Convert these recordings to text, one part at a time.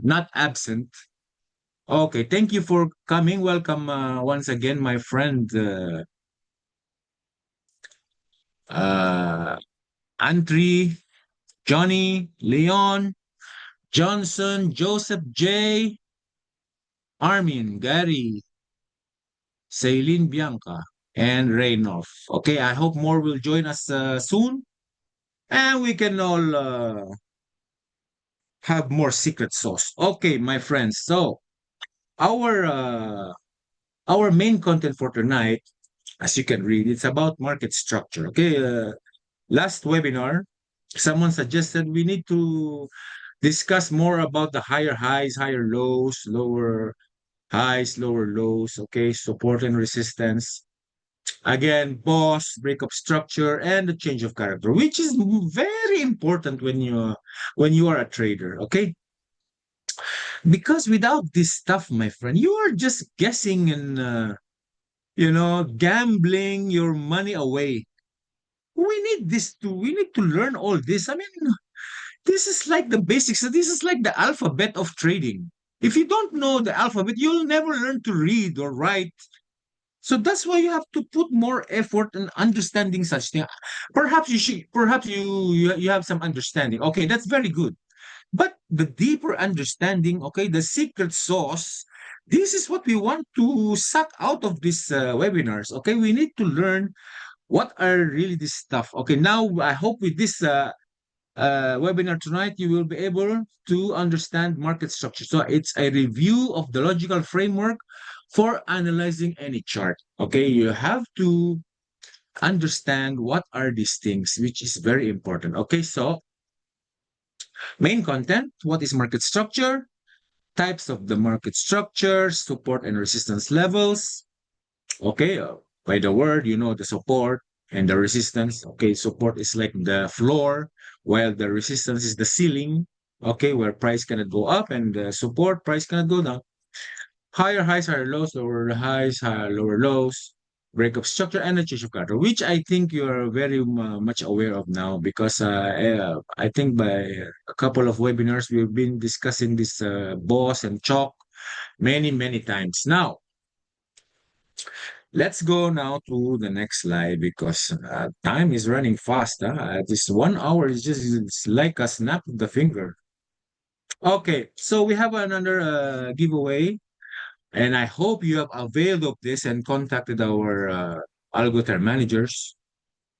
not absent. Okay, thank you for coming. Welcome once again, my friend uh, Antri, Johnny, Leon, Johnson, Joseph J, Armin, Gary, Celine, Bianca, and Reynolf. Okay, I hope more will join us soon, and we can all have more secret sauce. Okay, my friends. So our uh, our main content for tonight, as you can read, it's about market structure. Okay, last webinar, someone suggested we need to discuss more about the higher highs, higher lows, lower highs, lower lows, okay, support and resistance. Again, boss, breakup structure, and the change of character, which is very important when you are a trader, okay? Because without this stuff, my friend, you are just guessing and gambling your money away. We need to learn all this. I mean, this is like the basics. This is like the alphabet of trading. If you don't know the alphabet, you'll never learn to read or write. So that's why you have to put more effort in understanding such thing. Perhaps you have some understanding. Okay, that's very good. But the deeper understanding, okay, the secret sauce, this is what we want to suck out of these webinars. Okay, we need to learn what are really this stuff. Okay, now I hope with this webinar tonight, you will be able to understand market structure. So it's a review of the logical framework for analyzing any chart. Okay, you have to understand what are these things, which is very important. Okay, so main content, what is market structure? Types of the market structure, support and resistance levels. Okay, by the word, you know the support and the resistance. Okay, support is like the floor, while the resistance is the ceiling. Okay, where price cannot go up and the support price cannot go down. Higher highs, higher lows, lower highs, higher lower lows, breakup structure, and the change of character, which I think you are very much aware of now because I think by a couple of webinars we've been discussing this boss and chalk many times. Now, let's go now to the next slide because time is running fast. This 1 hour is just it's like a snap of the finger. Okay, so we have another giveaway, and I hope you have availed of this and contacted our Algoter managers.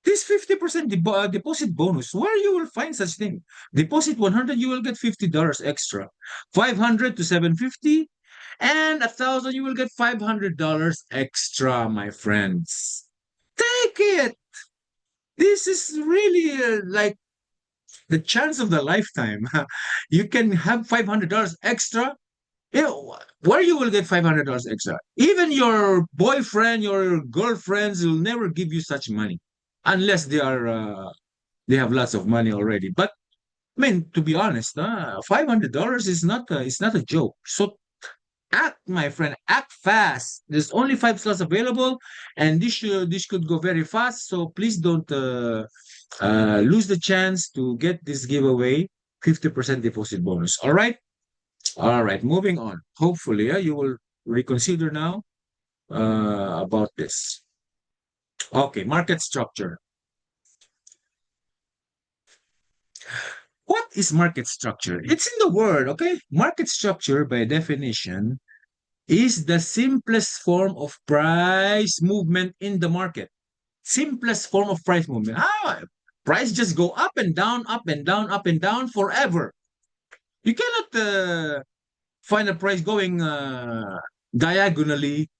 This 50% deposit bonus, where you will find such thing? Deposit 100, you will get $50 extra. 500 to 750, and 1,000, you will get $500 extra, my friends. Take it. This is really like the chance of the lifetime. You can have $500 extra. Where you will get $500 extra? Even your boyfriend, your girlfriends will never give you such money unless they have lots of money already. But I mean, to be honest, $500 is not it's not a joke. So act, my friend, act fast. There's only 5 slots available, and this could go very fast. So please don't lose the chance to get this giveaway 50% deposit bonus. All right. Moving on. Hopefully, you will reconsider now about this. Okay, market structure. What is market structure? It's in the word, okay? Market structure, by definition, is the simplest form of price movement in the market. Simplest form of price movement. Price just go up and down, up and down, up and down forever. You cannot find a price going diagonally,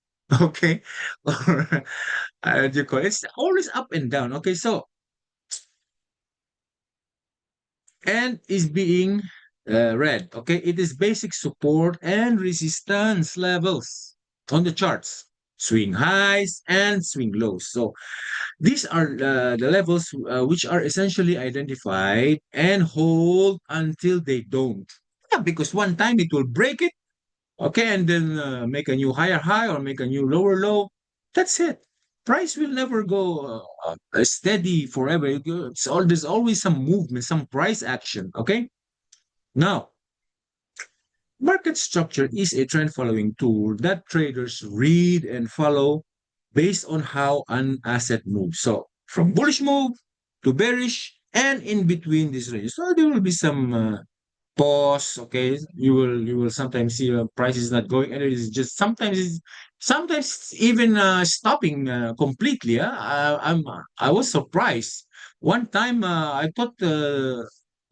okay? Or you call it? It's always up and down. Okay, so and is being read. Okay, it is basic support and resistance levels on the charts, swing highs and swing lows. So these are the levels which are essentially identified and hold until they don't. Yeah, because one time it will break it, okay, and then make a new higher high or make a new lower low. That's it. Price will never go steady forever. There's always some movement, some price action. Okay. Now, Market structure is a trend following tool that traders read and follow based on how an asset moves. So from bullish move to bearish and in between these ranges. So there will be some pause. Okay, you will sometimes see price is not going, and it is just sometimes it's even stopping completely. I was surprised one time. I thought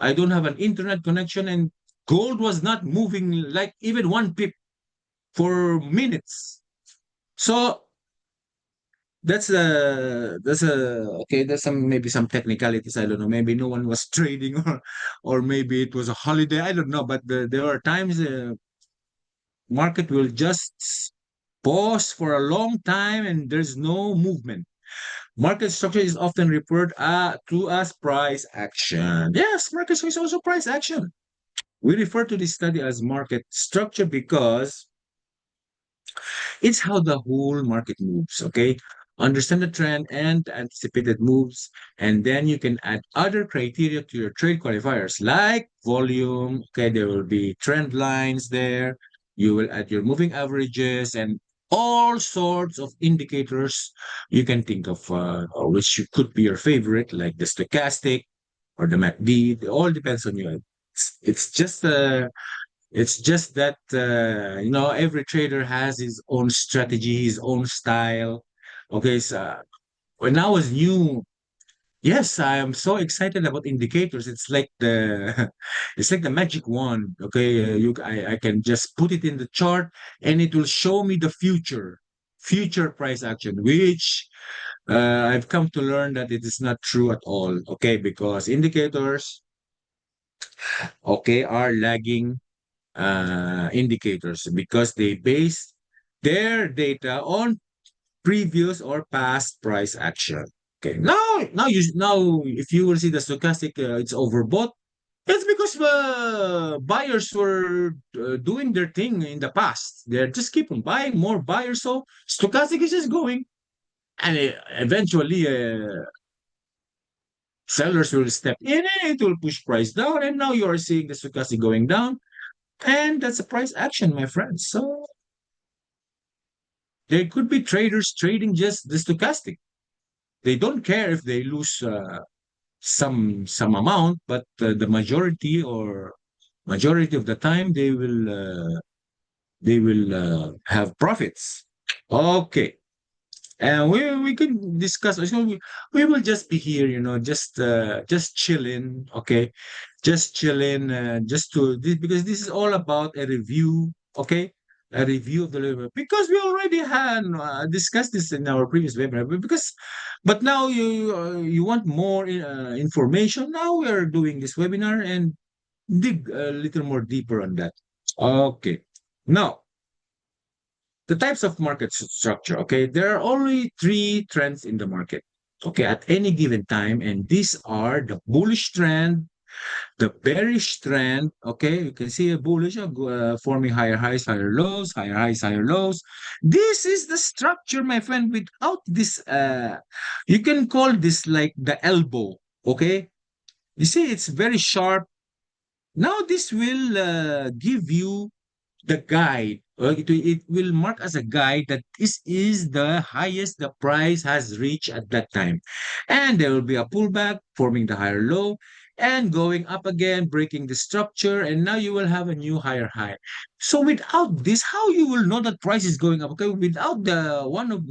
I don't have an internet connection, and gold was not moving like even one pip for minutes. So that's a okay. There's some maybe some technicalities. I don't know. Maybe no one was trading, or maybe it was a holiday. I don't know. But there are times market will just pause for a long time and there's no movement. Market structure is often referred to as price action. Yes, market structure is also price action. We refer to this study as market structure because it's how the whole market moves, okay? Understand the trend and anticipated moves, and then you can add other criteria to your trade qualifiers like volume. Okay, there will be trend lines there. You will add your moving averages and all sorts of indicators you can think of, which could be your favorite, like the stochastic or the MACD. It all depends on you. It's just that every trader has his own strategy, his own style. Okay, so when I was new, yes, I am so excited about indicators. It's like the it's like the magic wand. Okay, I can just put it in the chart and it will show me the future price action, which I've come to learn that it is not true at all. Okay, because indicators, okay, are lagging indicators because they base their data on previous or past price action. Okay, now if you will see the stochastic, it's overbought. It's because buyers were doing their thing in the past. They're just keep on buying more buyers, so stochastic is just going, and eventually sellers will step in and it will push price down. And now you are seeing the stochastic going down. And that's a price action, my friends. So there could be traders trading just the stochastic. They don't care if they lose some amount, but the majority of the time they will have profits. Okay. And we can discuss. So we will just be here, just chilling, okay, just chilling, just to this because this is all about a review, okay, a review of the level because we already had discussed this in our previous webinar. But now you want more information. Now we are doing this webinar and dig a little more deeper on that. Okay, now the types of market structure. Okay, there are only three trends in the market. Okay, at any given time, and these are the bullish trend, the bearish trend. Okay, you can see a bullish forming higher highs, higher lows, higher highs, higher lows. This is the structure, my friend. Without this, you can call this like the elbow. Okay, you see, it's very sharp. Now this will give you the guide, or it will mark as a guide that this is the highest the price has reached at that time. And there will be a pullback forming the higher low and going up again, breaking the structure. And now you will have a new higher high. So without this, how you will know that price is going up? Okay, without the one of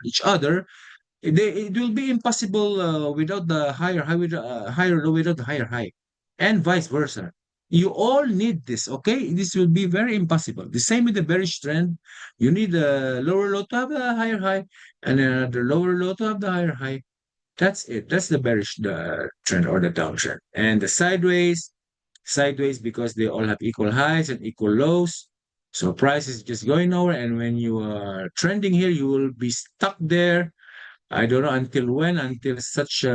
each other, it will be impossible without the higher high, with higher low without the higher high, and vice versa. You all need this, okay? This will be very impossible. The same with the bearish trend. You need a lower low to have a higher high, and another lower low to have the higher high. That's it. That's the bearish trend or the downtrend. And the sideways because they all have equal highs and equal lows. So price is just going nowhere. And when you are trending here, you will be stuck there. I don't know until when, until such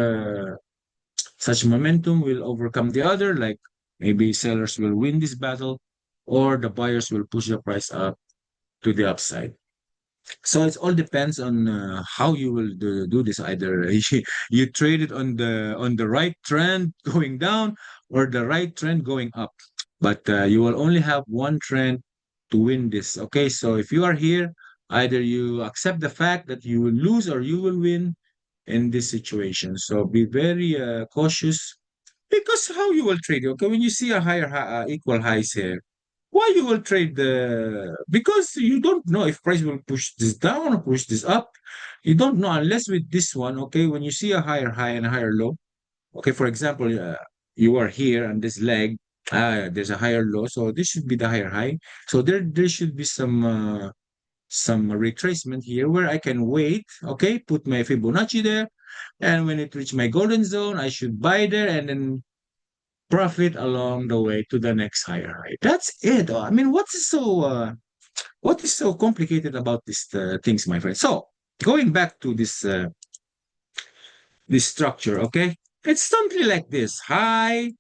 momentum will overcome the other, like maybe sellers will win this battle or the buyers will push the price up to the upside. So it all depends on how you will do this. Either you trade it on the right trend going down or the right trend going up. but you will only have one trend to win this. Okay, so if you are here, either you accept the fact that you will lose or you will win in this situation. So be very cautious because how you will trade. Okay, when you see a higher equal highs here, why you will trade the because you don't know if price will push this down or push this up. You don't know unless with this one. Okay, when you see a higher high and a higher low. Okay, for example, you are here on this leg. There's a higher low, so this should be the higher high. So there should be some retracement here where I can wait. Okay, put my Fibonacci there, and when it reach my golden zone, I should buy there and then profit along the way to the next higher high. That's it. I mean, what is so complicated about these things, my friend? So going back to this structure, okay, it's something like this: high,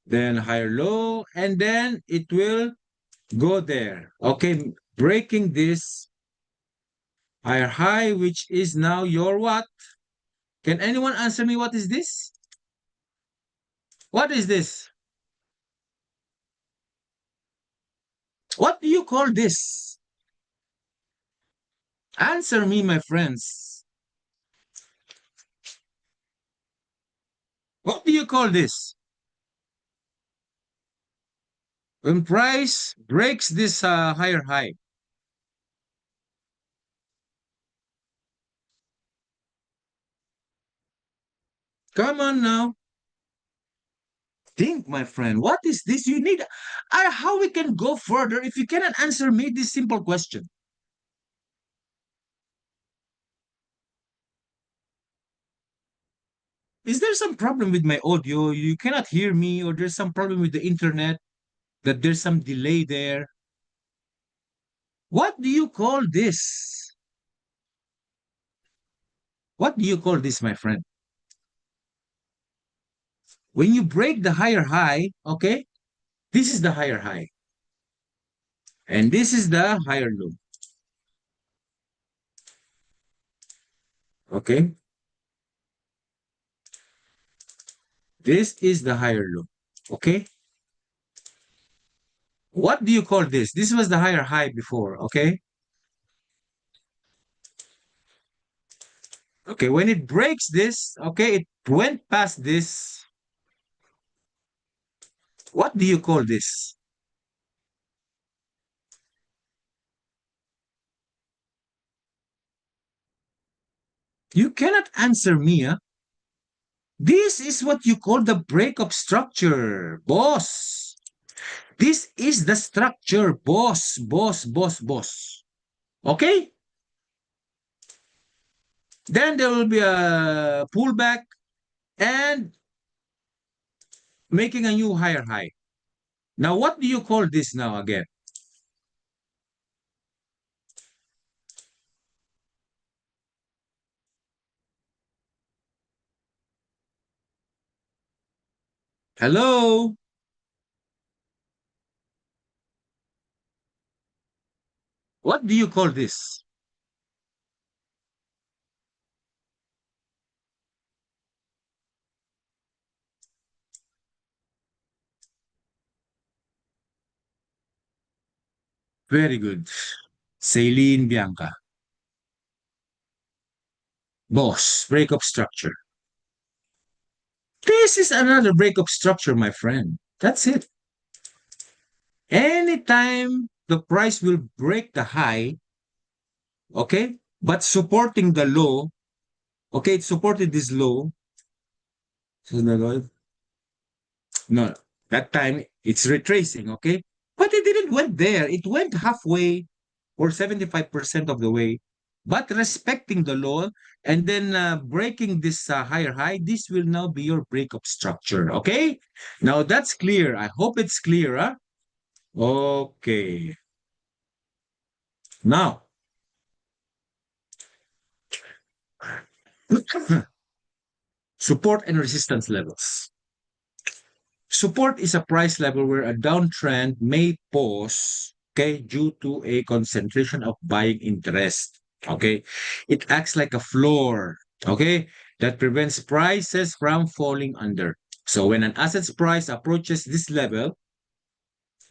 then higher low, and then it will go there. Okay, breaking this higher high, which is now your what? Can anyone answer me what is this? What is this? What do you call this? Answer me, my friends. What do you call this? When price breaks this higher high. Come on now. Think, my friend. What is this? You need how we can go further if you cannot answer me this simple question. Is there some problem with my audio? You cannot hear me, or there's some problem with the internet that there's some delay there. What do you call this? What do you call this, my friend? When you break the higher high, okay, this is the higher high, and this is the higher low, okay? This is the higher low, okay? What do you call this? This was the higher high before, okay? Okay, when it breaks this, okay, it went past this. What do you call this? You cannot answer me, huh? This is what you call the breakup structure, boss. This is the structure, boss, boss, boss, boss. Okay? Then there will be a pullback and making a new higher high. Now, what do you call this now again? Hello? What do you call this? Very good. Saline Bianca. Boss, breakup structure. This is another breakup structure, my friend. That's it. Anytime the price will break the high, okay, but supporting the low, okay, it supported this low. So no, that time it's retracing, okay, but it didn't went there. It went halfway or 75% of the way, but respecting the low and then breaking this higher high. This will now be your breakup structure, okay? Now that's clear. I hope it's clear, huh? Okay. Now, support and resistance levels. Support is a price level where a downtrend may pause, okay, due to a concentration of buying interest. Okay. It acts like a floor, okay, that prevents prices from falling under. So when an asset's price approaches this level,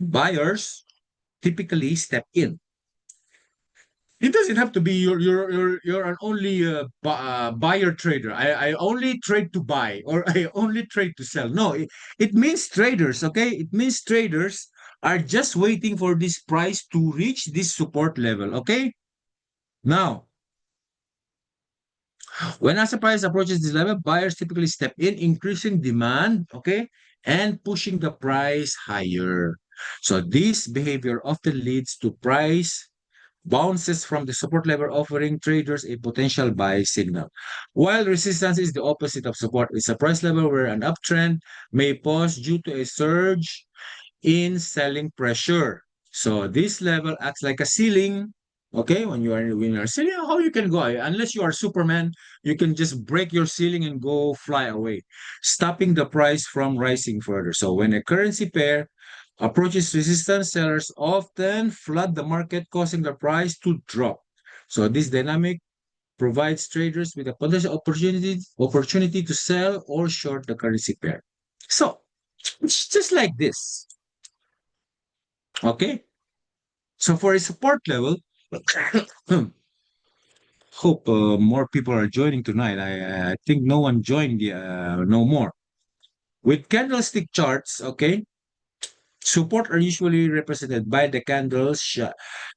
Buyers typically step in. It doesn't have to be you're an only buyer trader. I only trade to buy or I only trade to sell. No, it means traders. Okay, it means traders are just waiting for this price to reach this support level. Okay, now when as the price approaches this level, buyers typically step in, increasing demand. Okay, and pushing the price higher. So this behavior often leads to price bounces from the support level, offering traders a potential buy signal. While resistance is the opposite of support, it's a price level where an uptrend may pause due to a surge in selling pressure. So this level acts like a ceiling. Okay, when you're ceiling, how you can go? Unless you are Superman, you can just break your ceiling and go fly away, stopping the price from rising further. So when a currency pair approaches resistance, sellers often flood the market, causing the price to drop. So this dynamic provides traders with a potential opportunity to sell or short the currency pair. So it's just like this. Okay. So for a support level, hope more people are joining tonight. I think no one joined no more. With candlestick charts, okay, support are usually represented by the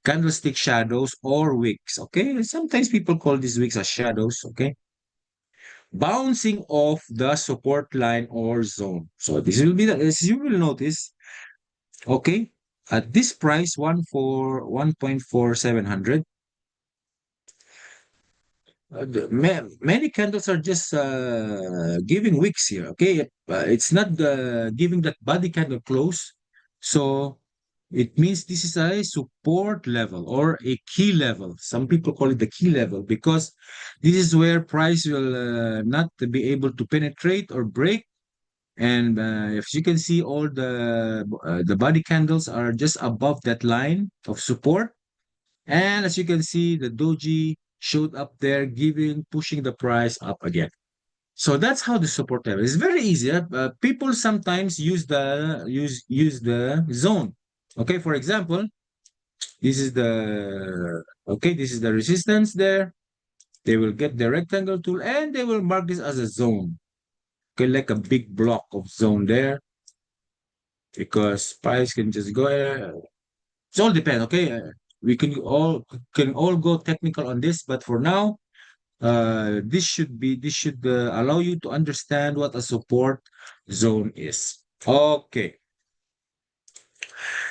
candlestick shadows or wicks. Okay, sometimes people call these wicks as shadows. Okay, bouncing off the support line or zone. So this will be as you will notice. Okay, at this price 1.4700. Many candles are just giving wicks here. Okay, it's not giving that body candle close, so it means this is a support level or a key level. Some people call it the key level because this is where price will not be able to penetrate or break. And if you can see, all the body candles are just above that line of support, and as you can see, the doji showed up there, pushing the price up again. So that's how the support level is very easy. People sometimes use the zone. Okay, for example, this is the resistance there. They will get the rectangle tool and they will mark this as a zone. Okay, like a big block of zone there, because price can just go. It all depends. Okay, we can all go technical on this, but for now, this should allow you to understand what a support zone is. Okay.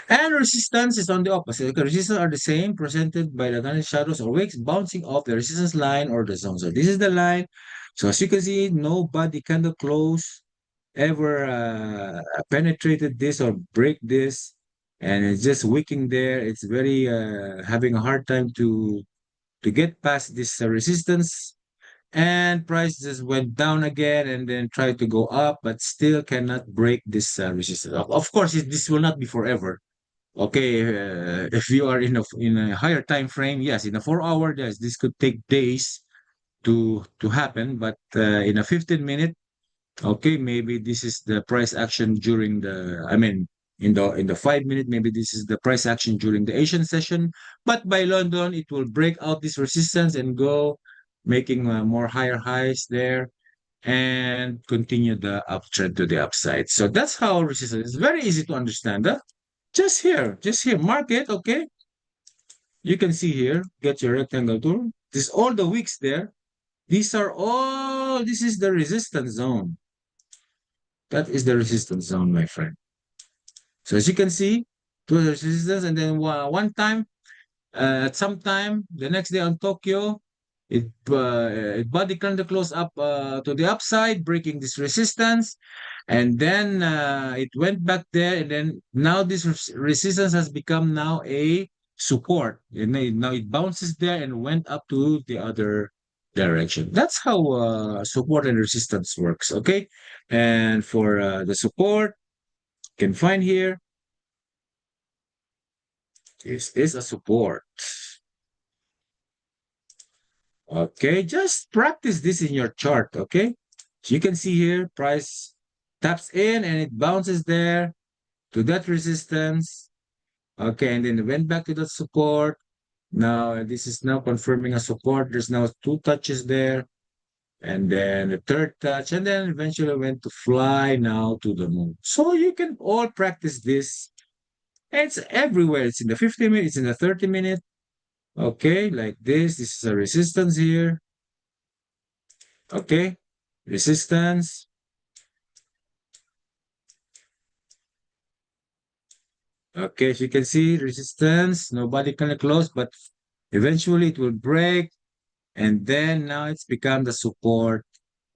And resistance is on the opposite. Okay, resistance are the same, presented by the kind shadows or wicks bouncing off the resistance line or the zone. So this is the line. So as you can see, nobody candle close ever penetrated this or break this, and it's just wicking there. It's very having a hard time to get past this resistance, and price just went down again and then tried to go up, but still cannot break this resistance. Of course, this will not be forever. Okay, if you are in a higher time frame, yes, in a 4 hour, yes, this could take days to happen. But in a 15 minute, okay, maybe this is the price action during the. I mean, in the 5 minute, maybe this is the price action during the Asian session. But by London, it will break out this resistance and go, making more higher highs there and continue the uptrend to the upside. So that's how resistance is very easy to understand. Huh? Just here, market, okay? You can see here, get your rectangle tool. This all the wicks there. This is the resistance zone. That is the resistance zone, my friend. So as you can see, to the resistance, and then one time, at some time, the next day on Tokyo, it body kind of close up to the upside, breaking this resistance, and then it went back there, and then now this resistance has become now a support, and now it bounces there and went up to the other direction. That's how support and resistance works. Okay, and for the support, you can find here, this is a support. Okay, just practice this in your chart. Okay, so you can see here, price taps in and it bounces there, to that resistance. Okay, and then it went back to that support. Now this is now confirming a support. There's now two touches there, and then the third touch, and then eventually went to fly now to the moon. So you can all practice this. It's everywhere. It's in the 50 minute, it's in the 30 minute. Okay, like this. This is a resistance here. Okay, resistance. Okay, as you can see, resistance. Nobody can close, but eventually it will break. And then now it's become the support.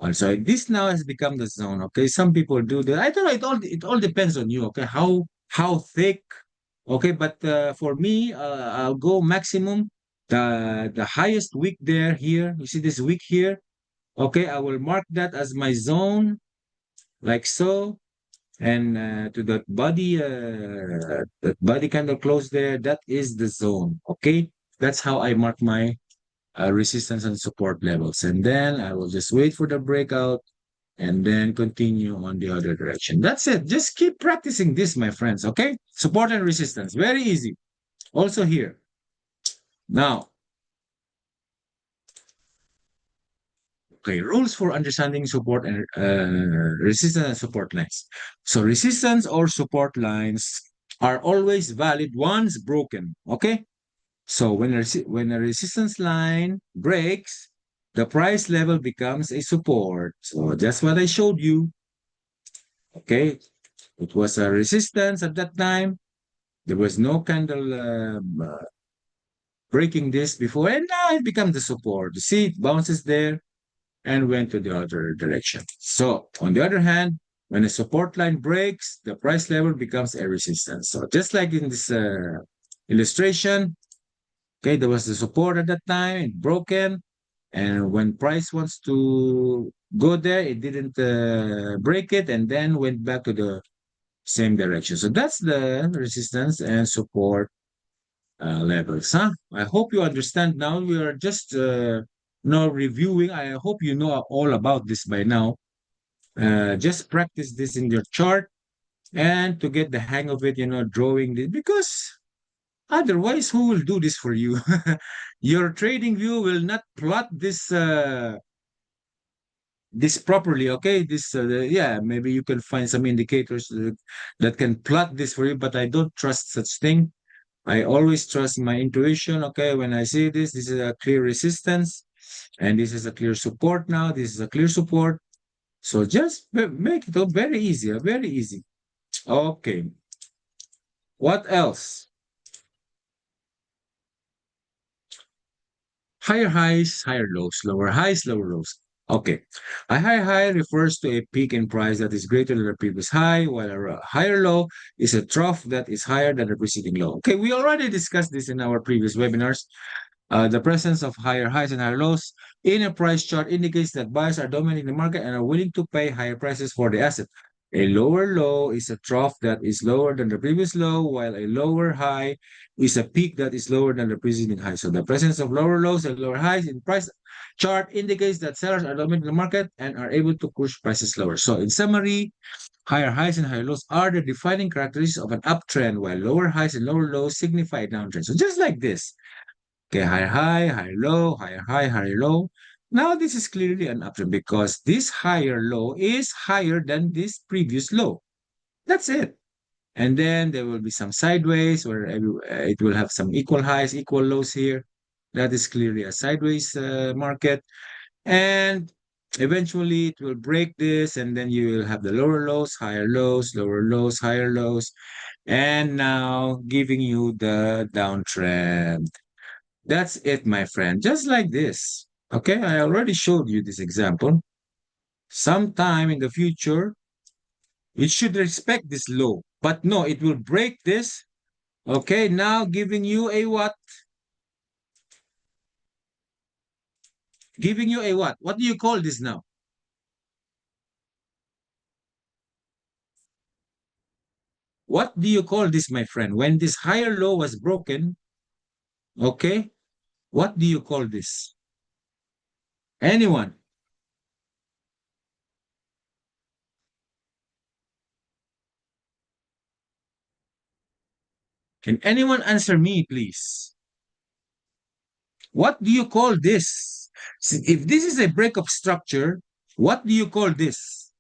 Also, this now has become the zone. Okay, some people do that. I don't know. It all depends on you. Okay, how thick. Okay, but for me, I'll go maximum the highest wick there here. You see this wick here. Okay, I will mark that as my zone, like so, and to that body kind of close there. That is the zone. Okay, that's how I mark my resistance and support levels. And then I will just wait for the breakout and then continue on the other direction. That's it. Just keep practicing this, my friends. Okay. Support and resistance. Very easy. Also here. Now, okay, rules for understanding support and resistance and support lines. So resistance or support lines are always valid once broken. Okay. So when a resistance line breaks, the price level becomes a support. So that's what I showed you. Okay, it was a resistance at that time. There was no candle breaking this before, and now it becomes the support. You see, it bounces there and went to the other direction. So on the other hand, when a support line breaks, the price level becomes a resistance. So just like in this illustration, okay, there was the support at that time, it broken, and when price wants to go there, it didn't break it, and then went back to the same direction. So that's the resistance and support levels, huh? I hope you understand now. We are just now reviewing. I hope you know all about this by now. Just practice this in your chart and to get the hang of it, drawing this because otherwise, who will do this for you? Your trading view will not plot this properly. Okay, yeah, maybe you can find some indicators that can plot this for you, but I don't trust such thing. I always trust my intuition. Okay, when I see this is a clear resistance, and this is a clear support. Now this is a clear support. So just make it all very easy, very easy. Okay, what else? Higher highs, higher lows, lower highs, lower lows. Okay. A higher high refers to a peak in price that is greater than the previous high, while a higher low is a trough that is higher than the preceding low. Okay, we already discussed this in our previous webinars. The presence of higher highs and higher lows in a price chart indicates that buyers are dominating the market and are willing to pay higher prices for the asset. A lower low is a trough that is lower than the previous low, while a lower high is a peak that is lower than the preceding high. So the presence of lower lows and lower highs in price chart indicates that sellers are dominating the market and are able to push prices lower. So in summary, higher highs and higher lows are the defining characteristics of an uptrend, while lower highs and lower lows signify a downtrend. So just like this. Okay, higher high, higher low, higher high, higher low. Now this is clearly an uptrend because this higher low is higher than this previous low. That's it. And then there will be some sideways where it will have some equal highs, equal lows here. That is clearly a sideways market. And eventually it will break this, and then you will have the lower lows, higher lows, lower lows, higher lows. And now giving you the downtrend. That's it, my friend. Just like this. Okay, I already showed you this example. Sometime in the future, it should respect this low. But no, it will break this. Okay, now giving you a what? Giving you a what? What do you call this now? What do you call this, my friend? When this higher low was broken, okay, what do you call this? Anyone? Can anyone answer me, please? What do you call this? If this is a breakup structure, what do you call this?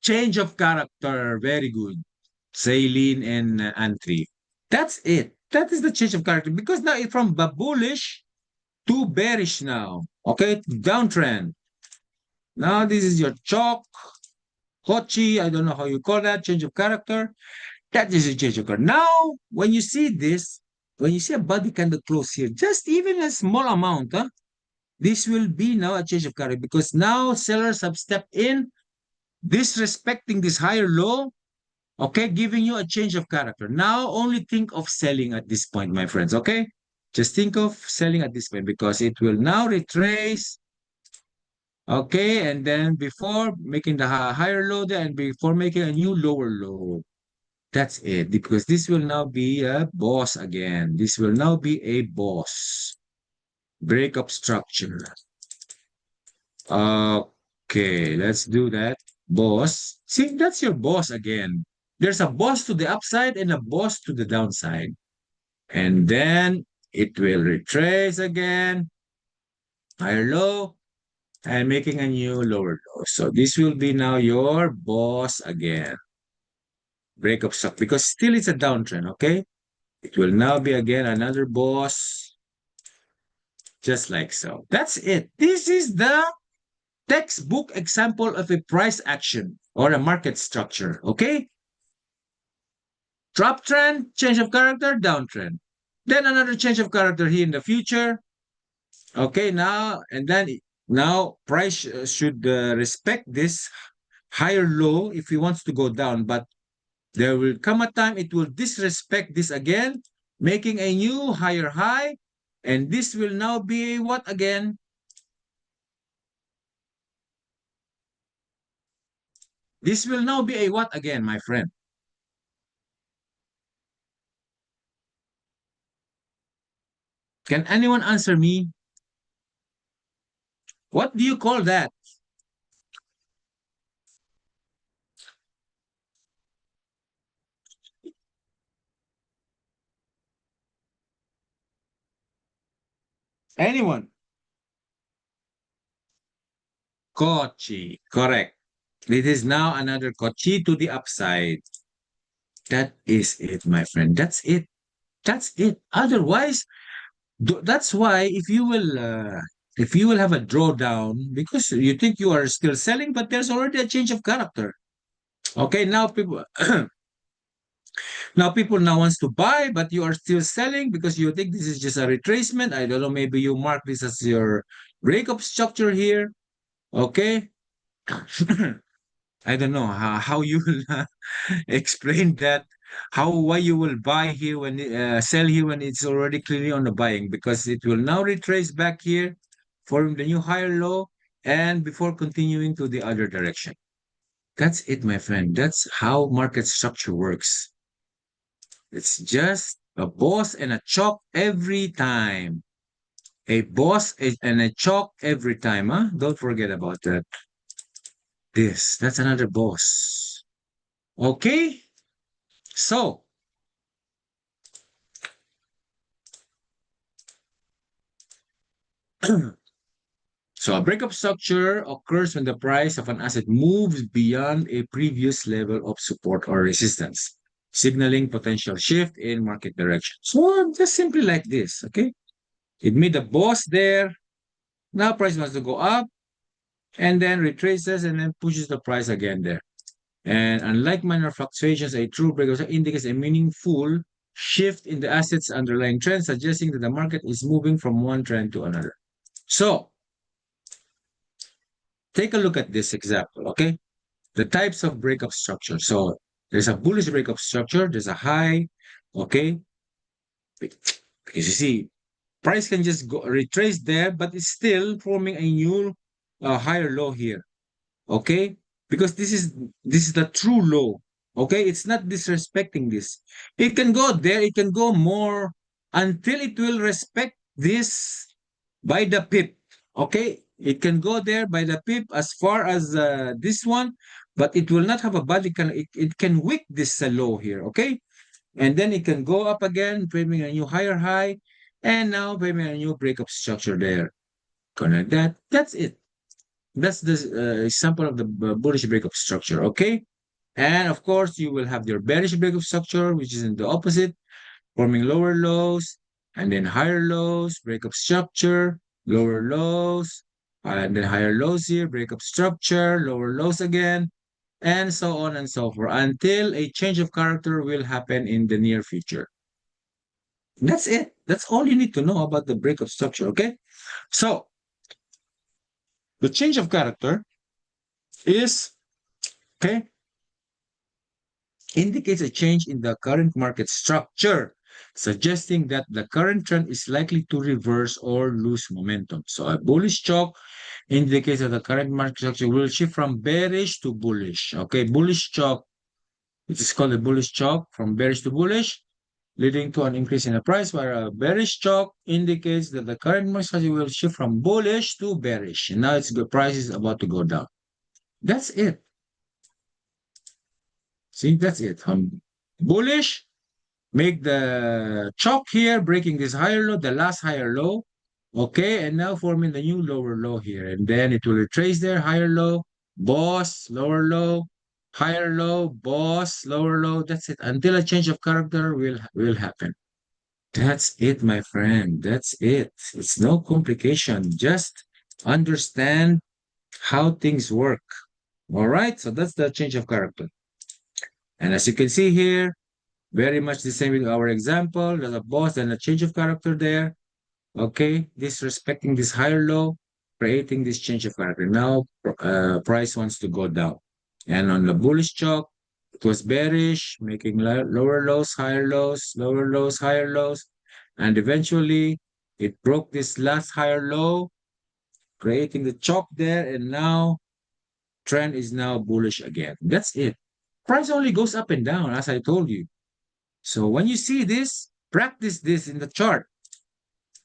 Change of character. Very good. Salian and Antri. That's it. That is the change of character because now it's from bullish to bearish now. Okay, downtrend. Now this is your chalk, kochi. I don't know how you call that. Change of character. That is a change of character. Now, when you see this, when you see a body candle close here, just even a small amount, this will be now a change of character because now sellers have stepped in, disrespecting this higher low, okay, giving you a change of character. Now only think of selling at this point, my friends, okay? Just think of selling at this point because it will now retrace, okay, and then before making the higher low there and before making a new lower low. That's it, because this will now be a boss again. This will now be a boss. Breakup structure. Okay, let's do that. Boss. See, that's your boss again. There's a boss to the upside and a boss to the downside. And then it will retrace again, higher low, and making a new lower low. So this will be now your boss again. Breakup structure, because still it's a downtrend, okay? It will now be again another boss, just like so. That's it. This is the textbook example of a price action or a market structure, okay? Drop trend, change of character, downtrend. Then another change of character here in the future. Okay, now, and then now price should respect this higher low if he wants to go down, but there will come a time it will disrespect this again, making a new higher high, and this will now be what again? This will now be a what again, my friend? Can anyone answer me? What do you call that? Anyone? Kochi, correct. It is now another Kochi to the upside. That is it, my friend. That's it. That's it. Otherwise, that's why if you will have a drawdown because you think you are still selling, but there's already a change of character. Okay, now people now people now wants to buy, but you are still selling because you think this is just a retracement. I don't know, maybe you mark this as your breakup structure here. Okay. I don't know how you will explain that, how why you will buy here when sell here when it's already clearly on the buying, because it will now retrace back here, form the new higher low, and before continuing to the other direction. That's it, my friend. That's how market structure works. It's just a boss and a chalk every time. A boss and a chalk every time, huh? Don't forget about that. That's another boss. Okay? So, so a breakup structure occurs when the price of an asset moves beyond a previous level of support or resistance, signaling potential shift in market direction. So just simply like this, okay? It made a boss there. Now price wants to go up and then retraces and then pushes the price again there. And unlike minor fluctuations, a true breakup indicates a meaningful shift in the asset's underlying trend, suggesting that the market is moving from one trend to another. So, take a look at this example, okay? The types of breakup structure. So, there's a bullish breakup structure, there's a high, okay? Because you see, price can just go retrace there, but it's still forming a new higher low here. Okay, because this is the true low. Okay, it's not disrespecting this. It can go there, it can go more until it will respect this by the pip. Okay, it can go there by the pip as far as this one, but it will not have a body. It can wick this low here, okay? And then it can go up again, forming a new higher high, and now forming a new breakup structure there. Connect that. That's it. That's the example of the bullish breakup structure, okay? And of course, you will have your bearish breakup structure, which is in the opposite, forming lower lows and then higher lows, breakup structure, lower lows, and then higher lows here, breakup structure, lower lows again, and so on and so forth until a change of character will happen in the near future. That's it. That's all you need to know about the breakup structure, okay? So, the change of character is, okay, indicates a change in the current market structure, suggesting that the current trend is likely to reverse or lose momentum. So a bullish chalk indicates that the current market structure will shift from bearish to bullish. Okay, bullish chalk, which is called a bullish chalk, from bearish to bullish, leading to an increase in the price, where a bearish chalk indicates that the current market structure will shift from bullish to bearish. And now the price is about to go down. That's it. See, that's it. Bullish, make the chalk here, breaking this higher low, the last higher low. Okay, and now forming the new lower low here. And then it will retrace there, higher low, boss, lower low, higher low, boss, lower low. That's it. Until a change of character will happen. That's it, my friend. That's it. It's no complication. Just understand how things work. All right. So that's the change of character. And as you can see here, very much the same with our example. There's a boss and a change of character there. Okay, disrespecting this higher low, creating this change of character. Now, price wants to go down. And on the bullish chalk, it was bearish, making lower lows, higher lows, lower lows, higher lows. And eventually, it broke this last higher low, creating the chalk there. And now, trend is now bullish again. That's it. Price only goes up and down, as I told you. So when you see this, practice this in the chart.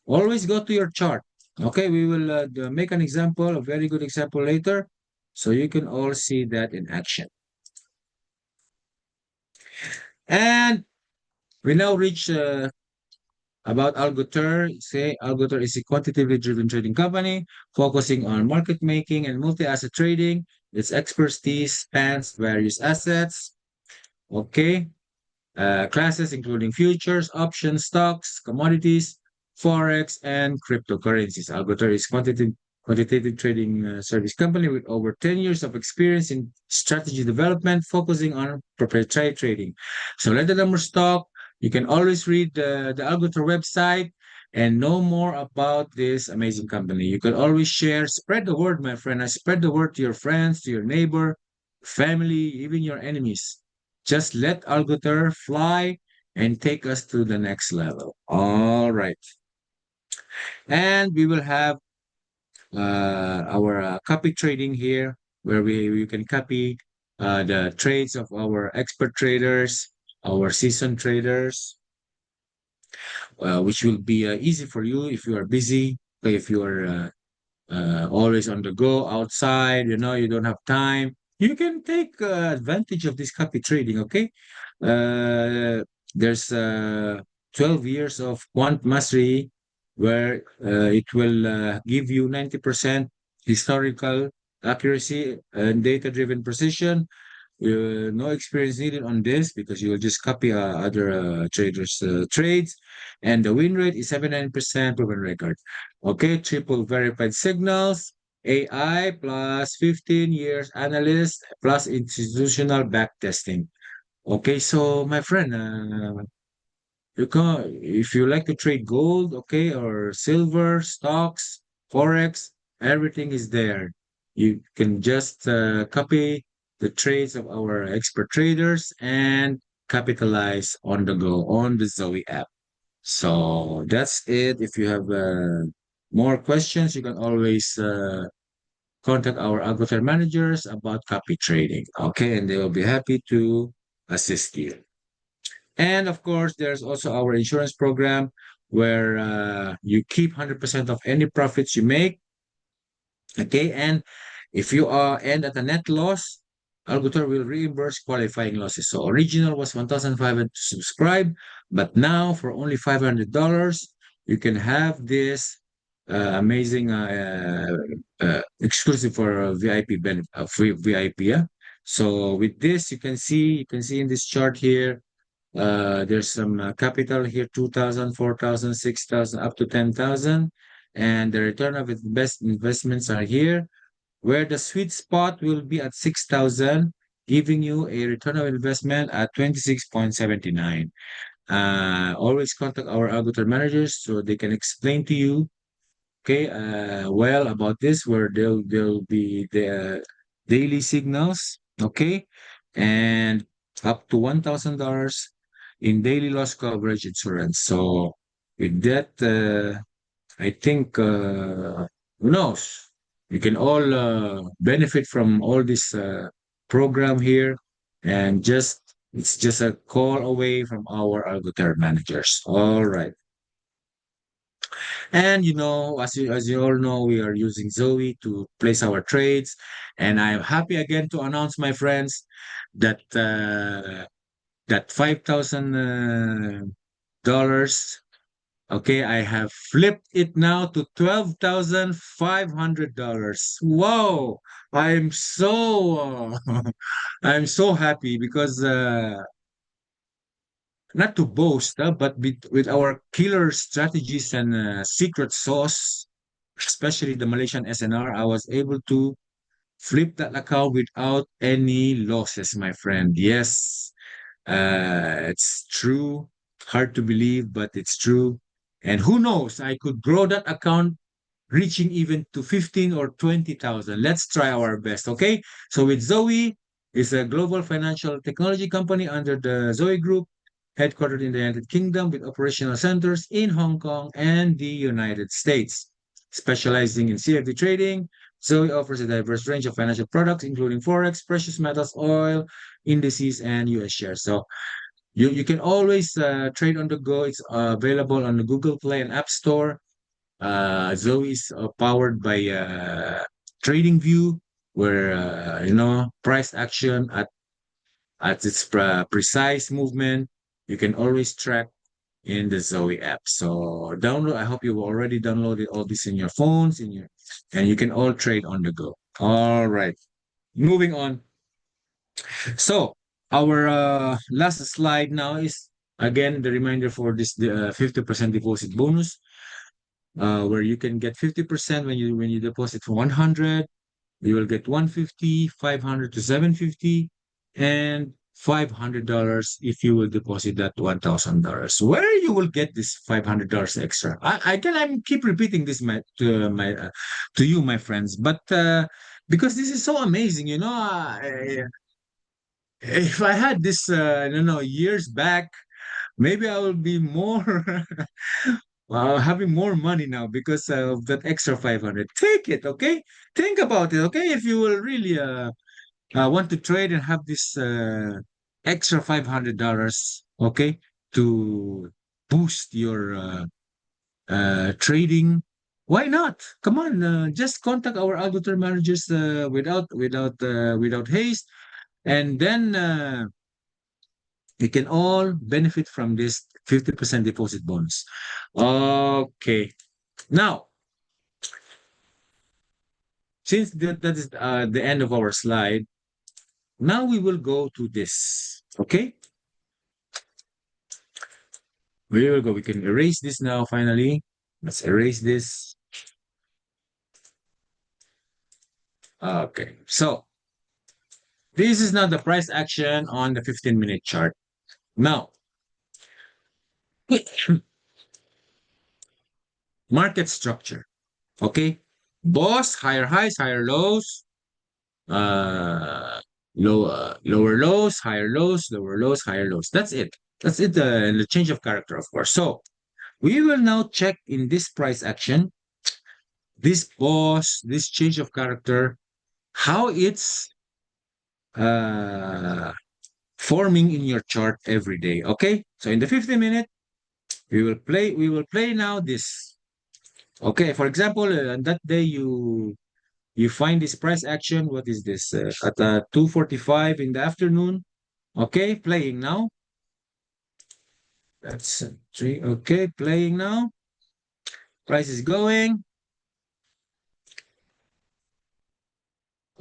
Always go to your chart. Okay, we will make an example, a very good example later, so you can all see that in action. And we now reach about Algotur. Say Algotur is a quantitatively driven trading company focusing on market making and multi-asset trading. Its expertise spans various assets. Okay, classes including futures, options, stocks, commodities, forex, and cryptocurrencies. Algotur is quantitative trading service company with over 10 years of experience in strategy development, focusing on proprietary trading. So let the numbers talk. You can always read the Algotur website and know more about this amazing company. You can always share, spread the word, my friend. I spread the word to your friends, to your neighbor, family, even your enemies. Just let Algotur fly and take us to the next level. All right. And we will have our copy trading here, where we can copy the trades of our expert traders, our seasoned traders, which will be easy for you if you are busy, if you are always on the go outside, you don't have time. You can take advantage of this copy trading, okay? There's 12 years of quant mastery where it will give you 90% historical accuracy and data-driven precision. No experience needed on this because you will just copy other traders' trades. And the win rate is 79% proven record. Okay, triple verified signals, AI plus 15 years analyst plus institutional back testing. Okay, so my friend, if you like to trade gold, okay, or silver, stocks, forex, everything is there. You can just copy the trades of our expert traders and capitalize on the go on the Zoe app. So that's it. If you have more questions, you can always contact our Algotel managers about copy trading. Okay, and they will be happy to assist you. And of course, there's also our insurance program where you keep 100% of any profits you make. Okay, and if you end at a net loss, Algotor will reimburse qualifying losses. So original was 1,500 to subscribe, but now for only $500, you can have this amazing exclusive for VIP benefit, free VIP. Yeah. So with this, you can see in this chart here, there's some capital here, 2,000, 4,000, 6,000, up to 10,000. And the return of best investments are here, where the sweet spot will be at 6,000, giving you a return of investment at 26.79. Always contact our Algotor managers so they can explain to you, okay, well about this, where there'll be the daily signals, okay, and up to $1,000 in daily loss coverage insurance. So with that, I think who knows? We can all benefit from all this program here, and just it's just a call away from our Algoter managers. All right. And as you all know, we are using Zoe to place our trades. And I'm happy again to announce, my friends, that that $5,000, okay, I have flipped it now to $12,500. Whoa! I'm so I'm so happy because not to boast, but with our killer strategies and secret sauce, especially the Malaysian SNR, I was able to flip that account without any losses, my friend. Yes, it's true. Hard to believe, but it's true. And who knows, I could grow that account reaching even to 15 or 20,000. Let's try our best, okay? So with Zoe, is a global financial technology company under the Zoe Group, headquartered in the United Kingdom with operational centers in Hong Kong and the United States. Specializing in CFD trading, Zoe offers a diverse range of financial products, including Forex, precious metals, oil, indices, and US shares. So you can always trade on the go. It's available on the Google Play and App Store. Zoe is powered by TradingView, where price action at its precise movement, you can always track in the Zoe app. So download. I hope you already downloaded all this in your phones, and you can all trade on the go. All right, moving on. So our last slide now is again the reminder for this the 50% deposit bonus, where you can get 50% when you deposit for 100. You will get 150, 500 to 750, and $500 if you will deposit that $1,000. Where you will get this $500 extra? I'm keep repeating this to you, my friends, but because this is so amazing, if I had this, I don't know, years back, maybe I will be more having more money now because of that extra 500. Take it, okay? Think about it, okay? If you will really want to trade and have this extra $500, okay, to boost your trading, why not? Come on, just contact our Algoter managers without haste, and then you can all benefit from this 50% deposit bonus. Okay, now since that is the end of our slide, now we will go to this. Okay, we will go. We can erase this now. Finally, let's erase this. Okay, so this is now the price action on the 15-minute chart. Now, market structure. Okay, boss, higher highs, higher lows, uh, lower lows, higher lows, higher lows. That's it. That's it. The change of character, of course. So we will now check in this price action, this boss, this change of character, how it's uh, forming in your chart every day. Okay. So in the 50-minute, we will play now this. Okay. For example, on that day You find this price action. What is this? At 2:45 in the afternoon. Okay, playing now. That's three. Okay, playing now. Price is going.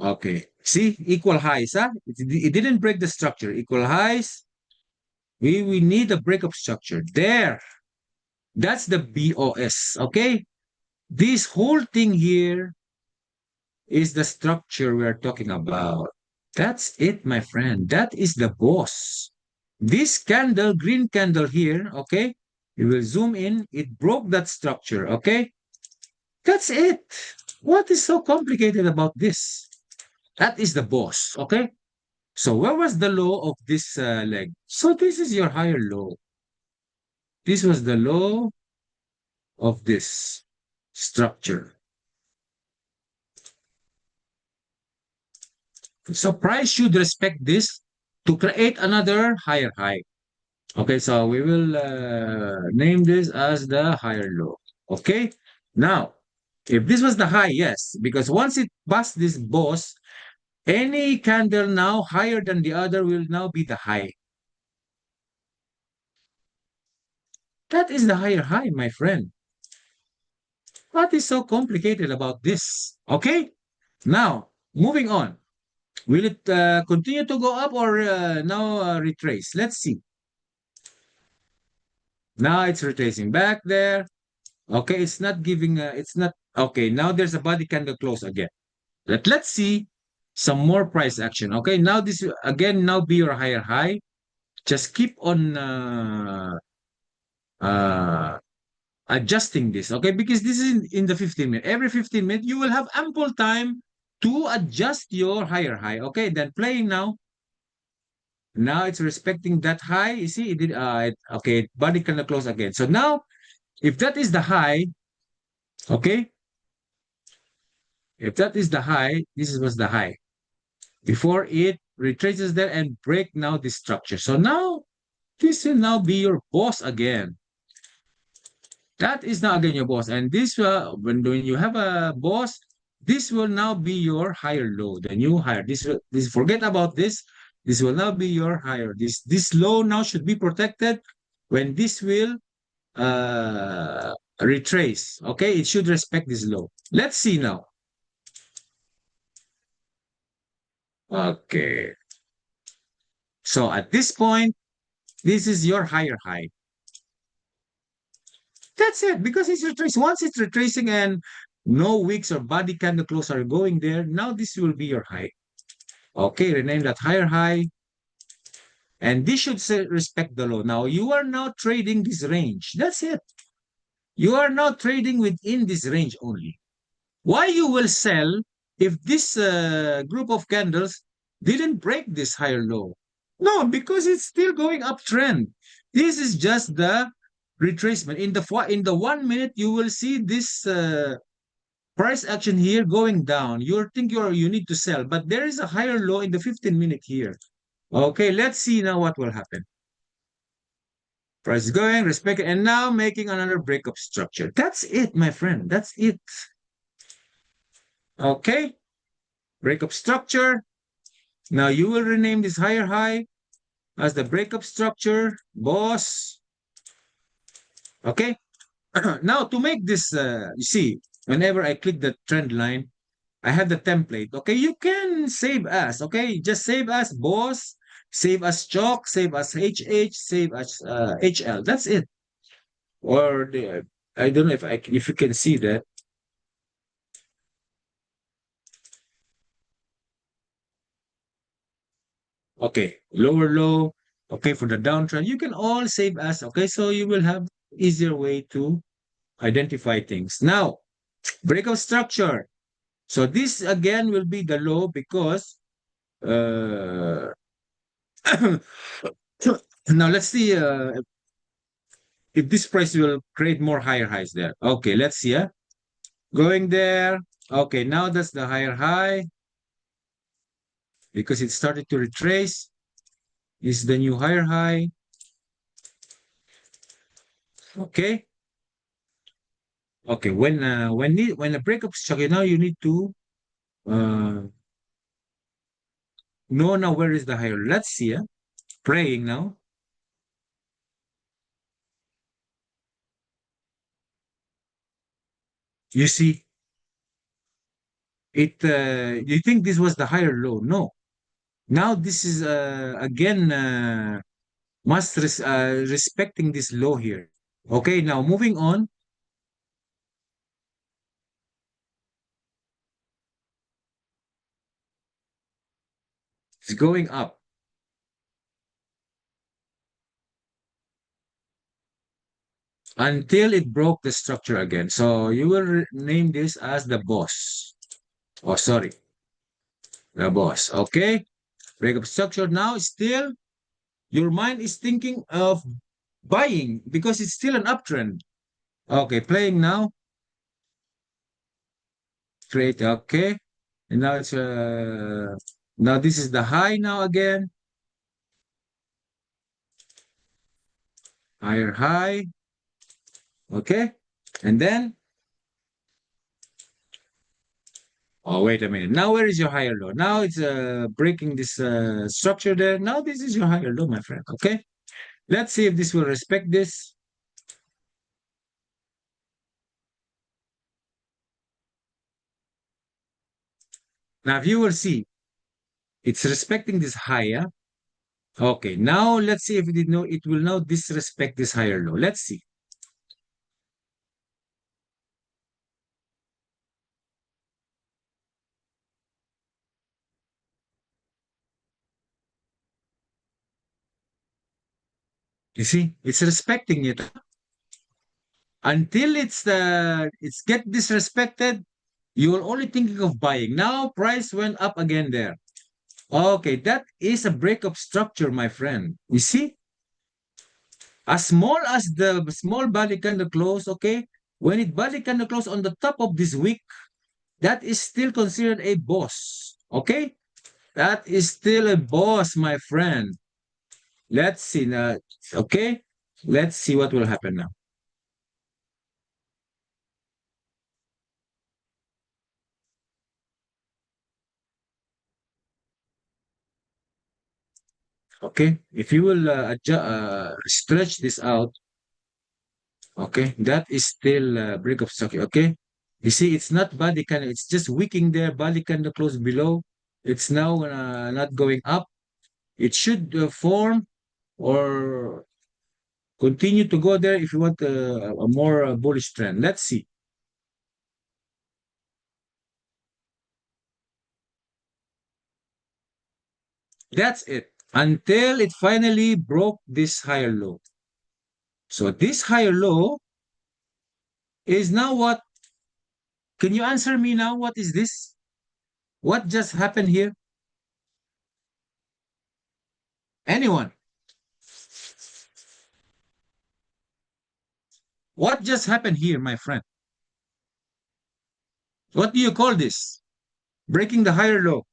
Okay. See, equal highs, huh? It didn't break the structure. Equal highs. We need a breakup structure. There. That's the BOS. Okay. This whole thing here is the structure we are talking about. That's it, my friend. That is the boss. This candle, green candle here, okay? You will zoom in. It broke that structure, okay? That's it. What is so complicated about this? That is the boss, okay? So where was the low of this leg? So this is your higher low. This was the low of this structure. So price should respect this to create another higher high. Okay, so we will name this as the higher low. Okay, now if this was the high, yes, because once it passed this boss, any candle now higher than the other will now be the high. That is the higher high, my friend. What is so complicated about this? Okay, now moving on. Will it continue to go up or now retrace? Let's see. Now it's retracing back there. Okay, it's not giving, it's not, okay, now there's a body candle close again. Let's see some more price action. Okay, now this will again now be your higher high. Just keep on uh, adjusting this, okay? Because this is in the 15 minute. Every 15 minutes, you will have ample time to adjust your higher high. Okay, then playing now. Now it's respecting that high. You see, it did, okay, body candle close again. So now, if that is the high, okay, if that is the high, was the high before it retraces there and break now this structure. So now this will now be your boss again. That is now again your boss. And this when you have a boss, this will now be your higher low, the new higher. This forget about this. This will now be your higher. This low now should be protected when this will retrace. Okay, it should respect this low. Let's see now. Okay. So at this point, this is your higher high. That's it, because it's retracing. Once it's retracing and no wicks or body candle close are going there, now this will be your high. Okay, rename that higher high. And this should respect the low. Now, you are now trading this range. That's it. You are now trading within this range only. Why you will sell if this group of candles didn't break this higher low? No, because it's still going uptrend. This is just the retracement. In the 1 minute, you will see this price action here going down. You need to sell, but there is a higher low in the 15-minute here. Okay, let's see now what will happen. Price is going, respect, and now making another breakup structure. That's it, my friend. That's it. Okay, breakup structure. Now you will rename this higher high as the breakup structure, boss. Okay. Now to make this, you see, whenever I click the trend line, I have the template. Okay, you can save as. Okay, just save as boss, save as chalk, save as HH, save as HL. That's it. Or I don't know if you can see that. Okay, lower low. Okay, for the downtrend, you can all save as. Okay, so you will have easier way to identify things. Now, breakout structure. So this again will be the low because uh, now let's see if this price will create more higher highs there. Okay, let's see. Going there. Okay, now that's the higher high because it started to retrace. This is the new higher high. Okay. Okay, when a breakup structure, now you need to Uh, no, now where is the higher? Let's see. Praying now. You see, it. You think this was the higher low? No. Now this is again respecting this low here. Okay, now moving on. It's going up until it broke the structure again. So you will name this as the boss. Oh, sorry, the boss. Okay, break up structure. Now still your mind is thinking of buying because it's still an uptrend. Okay, playing now. Create. Okay, and now it's now this is the high now again. Higher high. Okay, and then oh, wait a minute. Now, where is your higher low? Now it's breaking this structure there. Now, this is your higher low, my friend. Okay. Let's see if this will respect this. Now, if you will see, it's respecting this higher. Okay. Now, let's see if it will now disrespect this higher low. Let's see. You see, it's respecting it until it's get disrespected. You will only thinking of buying. Now, price went up again there. Okay, that is a break of structure, my friend. You see, as small as the small body candle close, okay, when it body candle close on the top of this wick, that is still considered a boss, okay? That is still a boss, my friend. Let's see now, okay? Let's see what will happen now. Okay, if you will stretch this out, okay, that is still break of structure, okay? You see, it's not body candle, it's just wicking there, body candle close below. It's now not going up. It should form or continue to go there if you want a more bullish trend. Let's see. That's it. Until it finally broke this higher low. So this higher low is now what? Can you answer me now? What is this? What just happened here? Anyone? What just happened here, my friend? What do you call this? Breaking the higher low.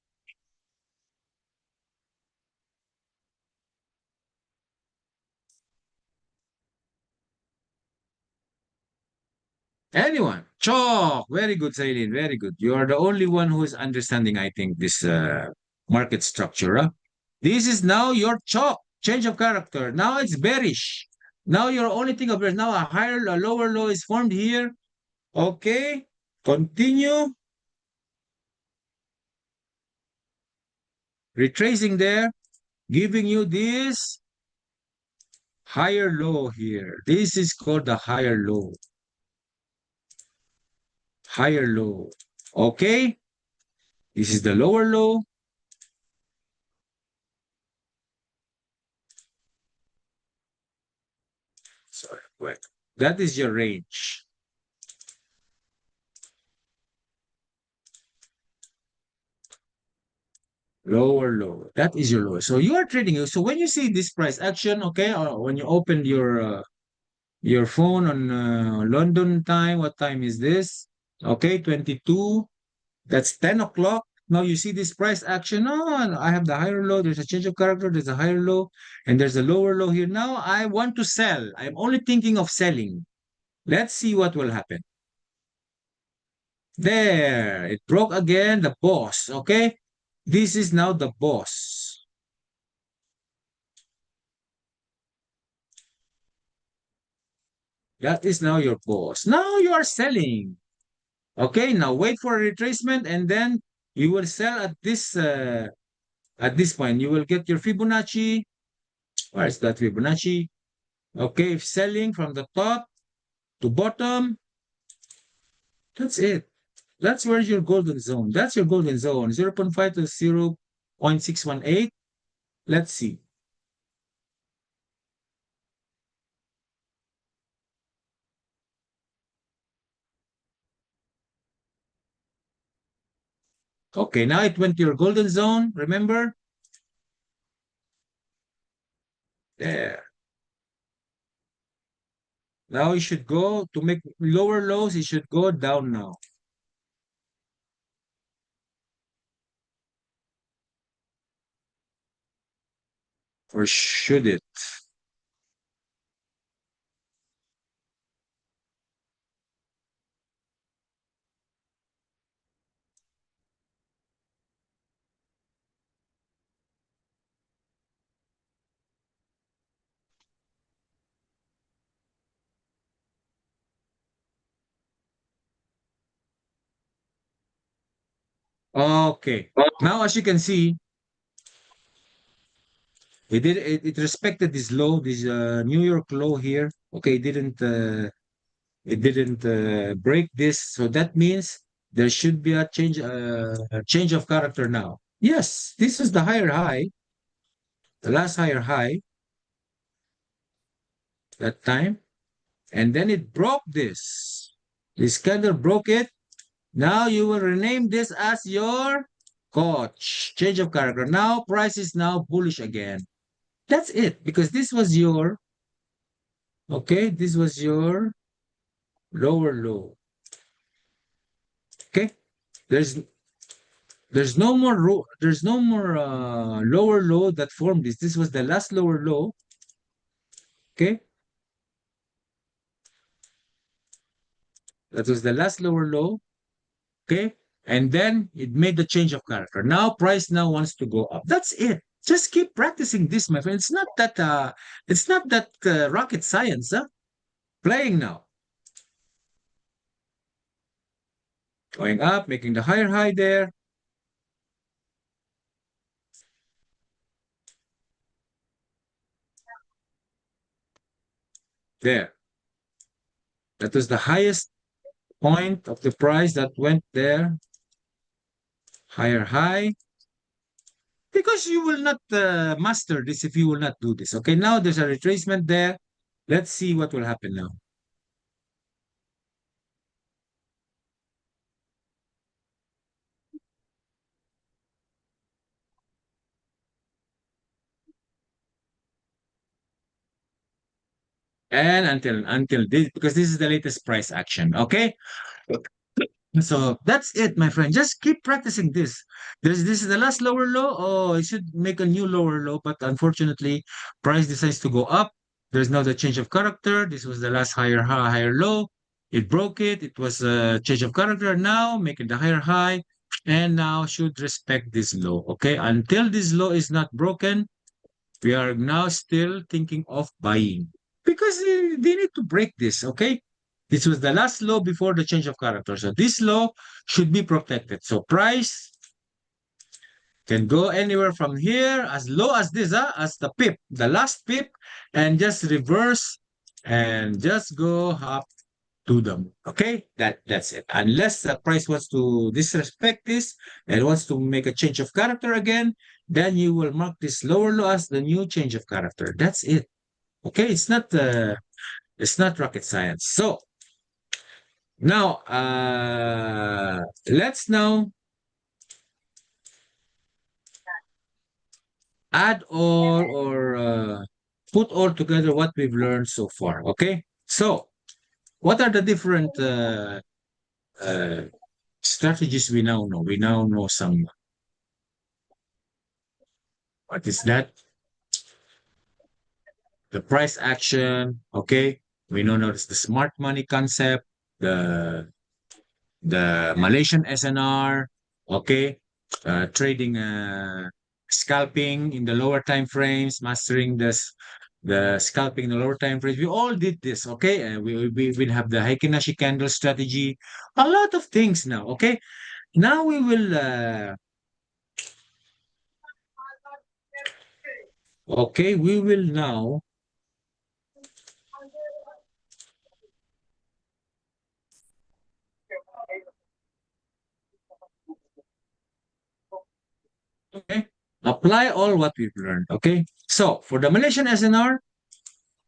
Anyone? Chalk. Very good, Salian. Very good. You are the only one who is understanding, I think, this market structure. Huh? This is now your chalk. Change of character. Now it's bearish. Now you're only thinking of bearish. Now a lower low is formed here. Okay. Continue. Retracing there. Giving you this higher low here. This is called the higher low. Higher low. Okay. This is the lower low. Sorry, wait. That is your range. Lower low. That is your low. So you are trading. So when you see this price action, okay, or when you open your phone on London time, what time is this? Okay, 22. That's 10 o'clock. Now you see this price action. Oh, I have the higher low. There's a change of character. There's a higher low, and there's a lower low here. Now I want to sell. I'm only thinking of selling. Let's see what will happen. There, it broke again, the boss, okay? This is now the boss. That is now your boss. Now you are selling. Okay, now wait for a retracement and then you will sell at this point. You will get your Fibonacci. Where is that Fibonacci? Okay, selling from the top to bottom. That's it. That's where your golden zone. That's your golden zone. 0.5 to 0.618. Let's see. Okay, now it went to your golden zone. Remember? There. Now you should go to make lower lows. It should go down now. Or should it? Okay. Now, as you can see, it respected this low, this New York low here. Okay, it didn't break this, so that means there should be a change of character now. Yes, this is the higher high, the last higher high that time, and then it broke this. This candle broke it. Now you will rename this as your coach. Change of character. Now price is now bullish again. That's it, because this was your, okay, this was your lower low. Okay, there's there's no more lower low that formed this. This was the last lower low. Okay, that was the last lower low. Okay, and then it made the change of character. Now price now wants to go up. That's it. Just keep practicing this, my friend. It's not that rocket science, huh? Playing now, going up, making the higher high there. There, that was the highest point of the price that went there, higher high, because you will not master this if you will not do this. Okay, now there's a retracement there. Let's see what will happen now. And until this, because this is the latest price action. Okay, so that's it, my friend. Just keep practicing this. This is the last lower low. Oh, it should make a new lower low, but unfortunately, price decides to go up. There's now the change of character. This was the last higher high, higher low. It broke it. It was a change of character. Now making the higher high, and now should respect this low. Okay, until this low is not broken, we are now still thinking of buying because they need to break this. Okay, this was the last low before the change of character, so this low should be protected. So price can go anywhere from here as low as this, as the pip, the last pip, and just reverse and just go up to them. Okay, that's it. Unless the price wants to disrespect this and wants to make a change of character again, then you will mark this lower low as the new change of character. That's it. Okay, it's not rocket science. So now let's now add all or put all together what we've learned so far. Okay, so what are the different uh, strategies we now know? We now know some. What is that? The price action. Okay, we know now it's the smart money concept, the the Malaysian SNR, okay, trading, scalping in the lower time frames, mastering the scalping in the lower time frames. We all did this, okay? We have the Heikinashi candle strategy, a lot of things now, okay? Now we will, okay, we will now, okay, apply all what we've learned, okay? So for the Malaysian SNR,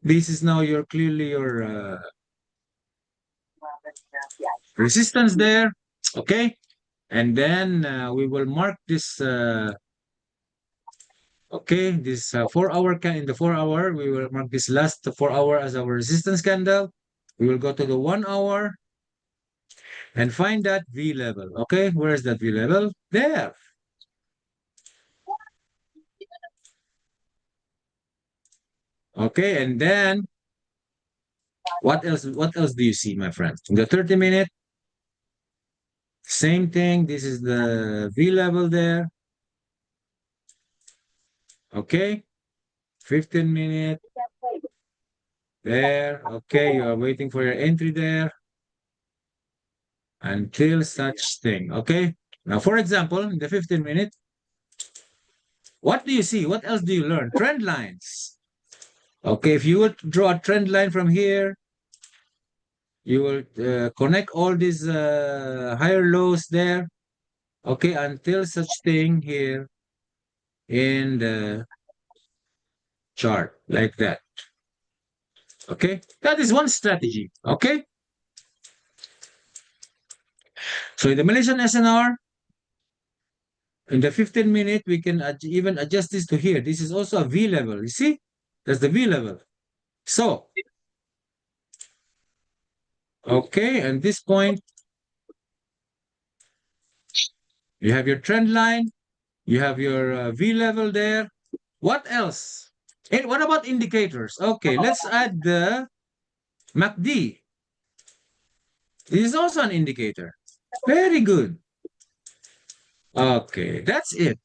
this is now your clearly your resistance there, okay? And then we will mark this, okay, this 4 hour, in the 4 hour, we will mark this last 4 hour as our resistance candle. We will go to the 1 hour and find that V level, okay? Where is that V level? There. Okay, and then what else do you see, my friends? In the 30-minute, same thing. This is the V level there. Okay, 15-minute there. Okay, you are waiting for your entry there until such thing. Okay, now for example, in the 15-minute, what do you see? What else do you learn? Trend lines. Okay, if you would draw a trend line from here, you will connect all these higher lows there. Okay, until such thing here in the chart like that. Okay, that is one strategy. Okay, so in the Malaysian SNR, in the 15-minute, we can even adjust this to here. This is also a V level. You see, that's the V level. So, okay, and this point, you have your trend line, you have your V level there. What else? And what about indicators? Okay, let's add the MACD. This is also an indicator. Very good. Okay, that's it.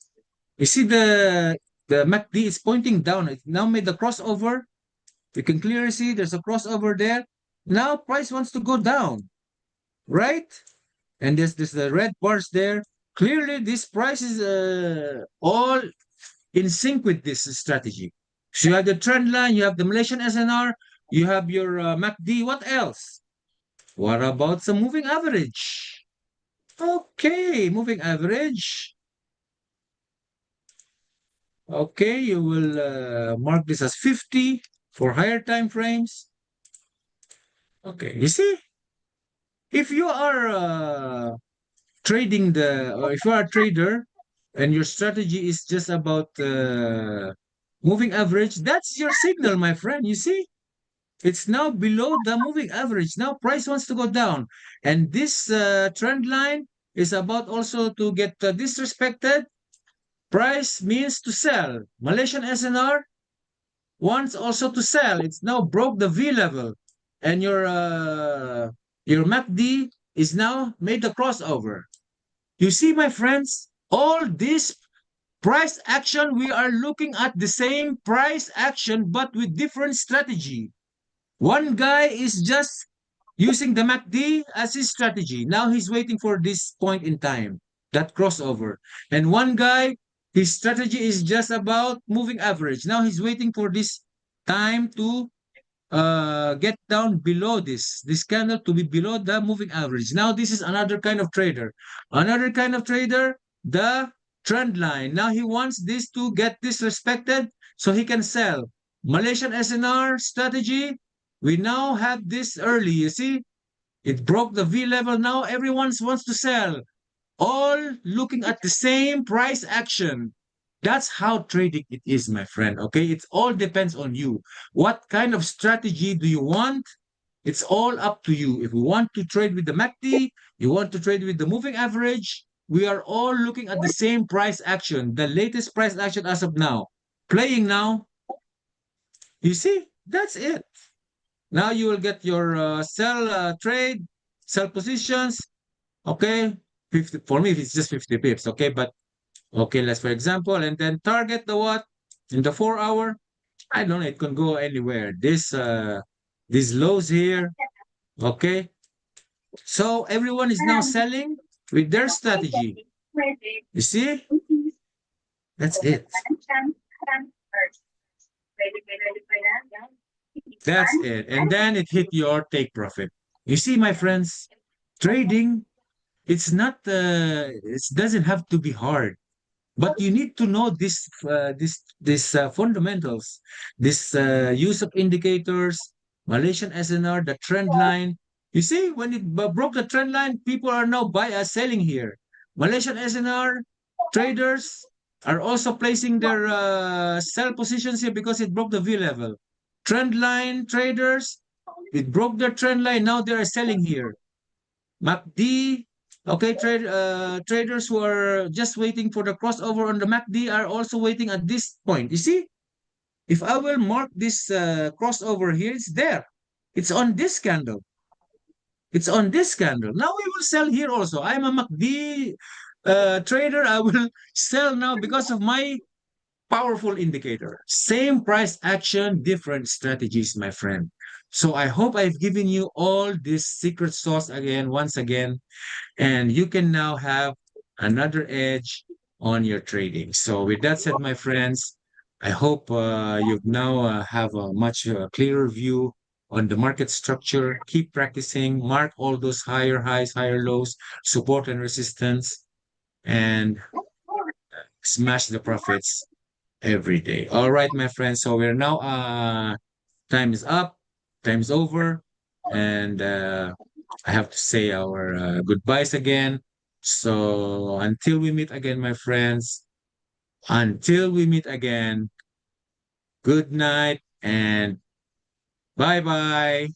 You see the MACD is pointing down. It now made the crossover. You can clearly see there's a crossover there. Now price wants to go down, right? And there's the red bars there. Clearly, this price is all in sync with this strategy. So you have the trend line, you have the Malaysian SNR, you have your MACD. What else? What about some moving average? Okay, moving average. Okay, you will mark this as 50 for higher time frames. Okay, you see, if you are trading or if you are a trader and your strategy is just about moving average, that's your signal, my friend. You see, it's now below the moving average. Now price wants to go down, and this trend line is about also to get disrespected. Price means to sell. Malaysian SNR wants also to sell. It's now broke the V level, and your MACD is now made the crossover. You see, my friends, all this price action, we are looking at the same price action, but with different strategy. One guy is just using the MACD as his strategy. Now he's waiting for this point in time, that crossover. And one guy, his strategy is just about moving average. Now he's waiting for this time to get down below this candle to be below the moving average. Now this is another kind of trader. Another kind of trader, the trend line. Now he wants this to get disrespected so he can sell. Malaysian SNR strategy, we now have this early, you see? It broke the V level. Now everyone wants to sell, all looking at the same price action. That's how trading it is, my friend. Okay, it all depends on you. What kind of strategy do you want? It's all up to you. If you want to trade with the MACD, you want to trade with the moving average, we are all looking at the same price action, the latest price action as of now. Playing now, you see, that's it. Now you will get your sell trade, sell positions, Okay, 50 for me, it's just 50 pips. Okay, but okay, let's for example, and then target the what in the 4 hour. I don't know, it can go anywhere. These lows here. Okay, so everyone is now selling with their strategy. You see, that's it. That's it. And then it hit your take profit. You see, my friends, trading, it's not, it doesn't have to be hard, but you need to know this fundamentals, this use of indicators, Malaysian SNR, the trend line. You see, when it broke the trend line, people are now selling here. Malaysian SNR traders are also placing their sell positions here because it broke the V level. Trend line traders, it broke their trend line. Now they are selling here. MACD, okay, traders who are just waiting for the crossover on the MACD are also waiting at this point. You see, if I will mark this crossover here, it's there. It's on this candle. It's on this candle. Now we will sell here also. I'm a MACD trader. I will sell now because of my powerful indicator. Same price action, different strategies, my friend. So I hope I've given you all this secret sauce again, once again, and you can now have another edge on your trading. So with that said, my friends, I hope you've now have a much clearer view on the market structure. Keep practicing, mark all those higher highs, higher lows, support and resistance, and smash the profits every day. All right, my friends. So we're now time is up, time is over, and I have to say our goodbyes again. So until we meet again, my friends, until we meet again, good night and bye bye.